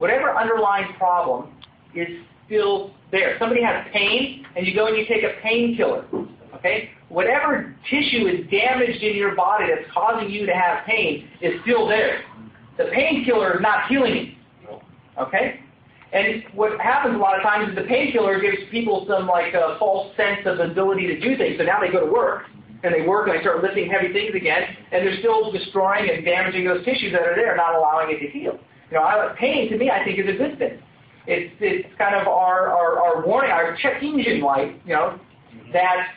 whatever underlying problem is still there. Somebody has pain, and you go and you take a painkiller. Okay? Whatever tissue is damaged in your body that's causing you to have pain is still there. The painkiller is not healing it. Okay? And what happens a lot of times is the painkiller gives people some false sense of ability to do things. So now they go to work, and they work and they start lifting heavy things again, and they're still destroying and damaging those tissues that are there, not allowing it to heal. Pain to me I think is a good thing. It's kind of our warning, our check engine light, that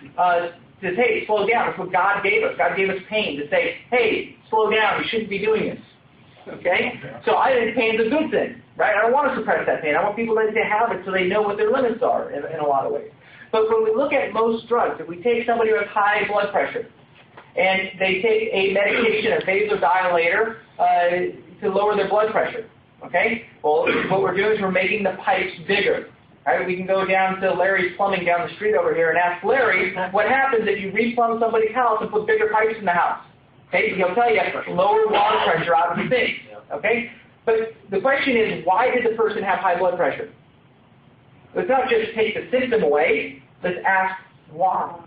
says, hey, slow down. That's what God gave us. God gave us pain to say, hey, slow down. You shouldn't be doing this. Okay? So I think pain is a good thing, right? I don't want to suppress that pain. I want people to have it so they know what their limits are in a lot of ways. But when we look at most drugs, if we take somebody with high blood pressure and they take a medication, a vasodilator, to lower their blood pressure, okay? Well, what we're doing is we're making the pipes bigger. Right? We can go down to Larry's Plumbing down the street over here and ask Larry what happens if you replumb somebody's house and put bigger pipes in the house. Okay? He'll tell you, lower water pressure out of the sink. Okay? But the question is, why did the person have high blood pressure? Let's not just take the symptom away. Let's ask why.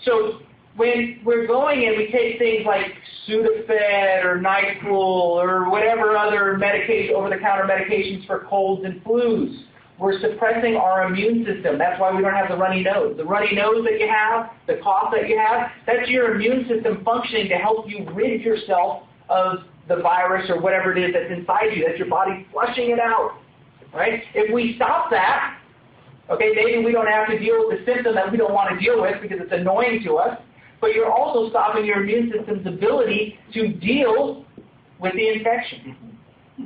So when we're going and we take things like Sudafed or NyQuil or whatever other medication, over-the-counter medications for colds and flus, we're suppressing our immune system. That's why we don't have the runny nose. The runny nose that you have, the cough that you have, that's your immune system functioning to help you rid yourself of the virus or whatever it is that's inside you. That's your body flushing it out. Right? If we stop that, okay, maybe we don't have to deal with the symptom that we don't want to deal with because it's annoying to us, but you're also stopping your immune system's ability to deal with the infection.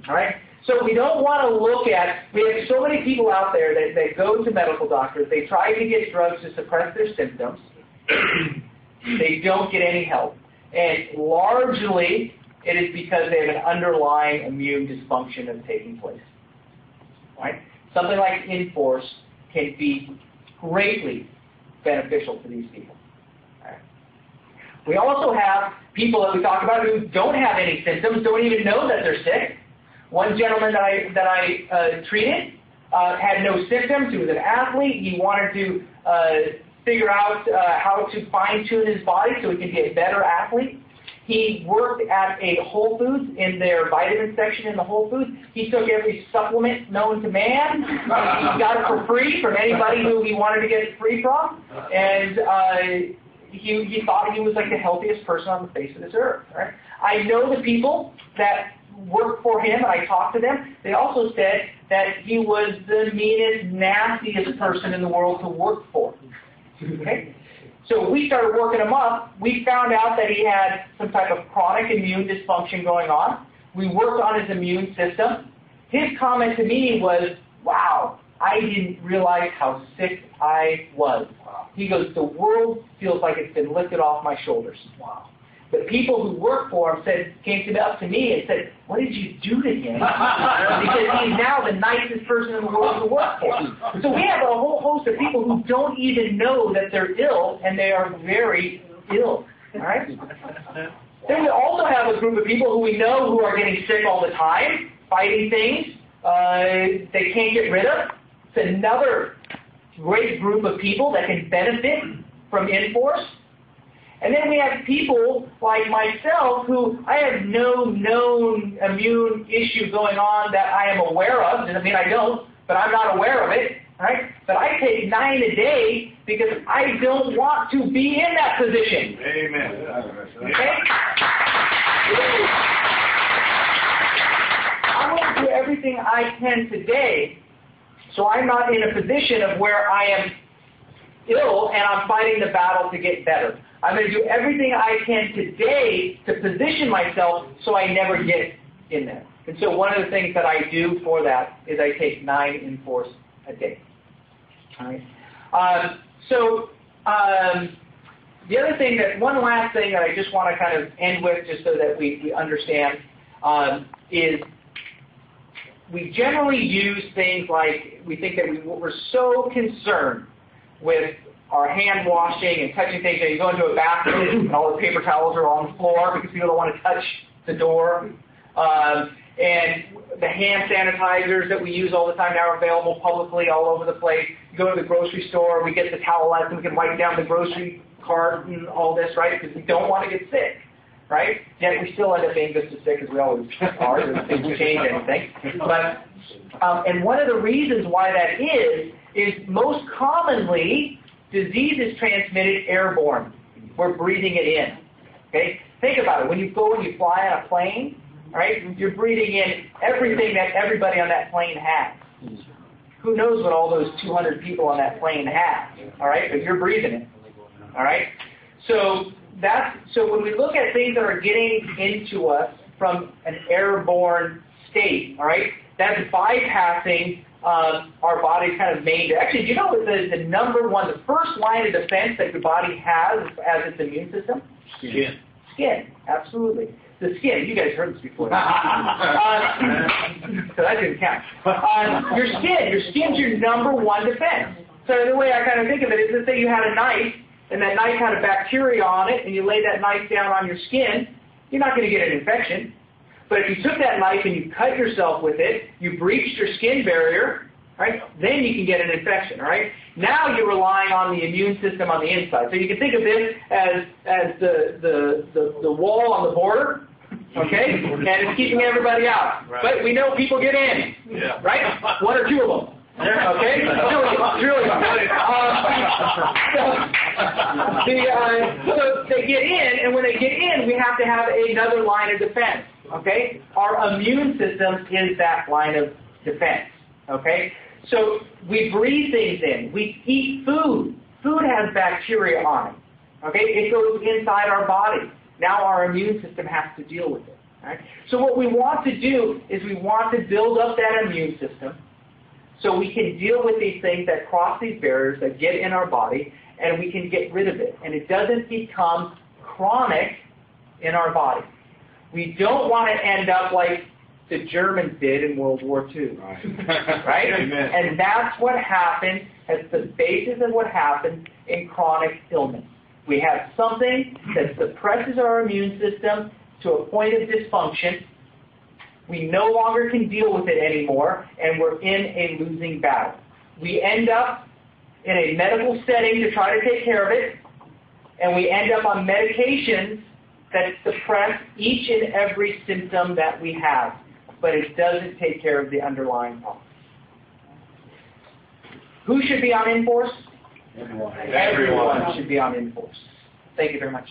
All right? So we don't want to look at, we have so many people out there that go to medical doctors, they try to get drugs to suppress their symptoms, they don't get any help. And largely, it is because they have an underlying immune dysfunction that's taking place. Right? Something like InForce can be greatly beneficial to these people. Right? We also have people that we talk about who don't have any symptoms, don't even know that they're sick. One gentleman that I treated had no symptoms. He was an athlete. He wanted to figure out how to fine-tune his body so he could be a better athlete. He worked at a Whole Foods in their vitamin section in the Whole Foods. He took every supplement known to man. He got it for free from anybody who he wanted to get it free from. And he thought he was like the healthiest person on the face of this earth. Right? I know the people that worked for him, and I talked to them. They also said that he was the meanest, nastiest person in the world to work for. Okay? So we started working him up. We found out that he had some type of chronic immune dysfunction going on. We worked on his immune system. His comment to me was, wow, I didn't realize how sick I was. He goes, the world feels like it's been lifted off my shoulders. Wow. The people who worked for him came up to me and said, what did you do to him? Because he's now the nicest person in the world to work for. So we have a whole host of people who don't even know that they're ill, and they are very ill. All right? Then we also have a group of people who we know who are getting sick all the time, fighting things they can't get rid of. It's another great group of people that can benefit from InForce. And then we have people like myself who I have no known immune issue going on that I am aware of. Doesn't mean I don't, but I'm not aware of it. Right? But I take 9 a day because I don't want to be in that position. Amen. Okay? I'm going to do everything I can today so I'm not in a position of where I am ill and I'm fighting the battle to get better. I'm going to do everything I can today to position myself so I never get in there. And so one of the things that I do for that is I take 9 InForce a day. All right. The other thing one last thing that I just want to kind of end with just so that we understand is we generally use things like, we think that we're so concerned with our hand washing and touching things. You go into a bathroom and all the paper towels are on the floor because people don't want to touch the door. And the hand sanitizers that we use all the time now are available publicly all over the place. You go to the grocery store, we get the towelettes, and we can wipe down the grocery cart and all this, right? Because we don't want to get sick, right? Yet we still end up being just as sick as we always are. It doesn't change anything. But, and one of the reasons why that is most commonly disease is transmitted airborne. We're breathing it in. Okay? Think about it. When you go and you fly on a plane, all right, you're breathing in everything that everybody on that plane has. Who knows what all those 200 people on that plane have, all right? But you're breathing it, all right? So when we look at things that are getting into us from an airborne state, all right, that's bypassing our body's kind of main. Actually, do you know the number one, the first line of defense that your body has as its immune system? Skin. Skin, absolutely. The skin, you guys heard this before. So that didn't count. Your skin's your number one defense. So the way I kind of think of it is, let's say you had a knife, and that knife had a bacteria on it, and you lay that knife down on your skin, you're not going to get an infection. But if you took that knife and you cut yourself with it, you breached your skin barrier, right? Then you can get an infection, all right? Now you're relying on the immune system on the inside. So you can think of this as the wall on the border, okay? And it's keeping everybody out. Right. But we know people get in, right? One or two of them. Okay? So they get in, and when they get in, we have to have another line of defense. Okay? Our immune system is that line of defense. Okay? So we breathe things in. We eat food. Food has bacteria on it. Okay? It goes inside our body. Now our immune system has to deal with it. Right? So what we want to do is we want to build up that immune system so we can deal with these things that cross these barriers, that get in our body, and we can get rid of it. And it doesn't become chronic in our body. We don't want to end up like the Germans did in World War II. Right? Amen. And that's what happens, that's the basis of what happens in chronic illness. We have something that suppresses our immune system to a point of dysfunction. We no longer can deal with it anymore, and we're in a losing battle. We end up in a medical setting to try to take care of it, and we end up on medications that suppress each and every symptom that we have, but it doesn't take care of the underlying problem. Who should be on InForce? Everyone. Everyone should be on InForce. Thank you very much.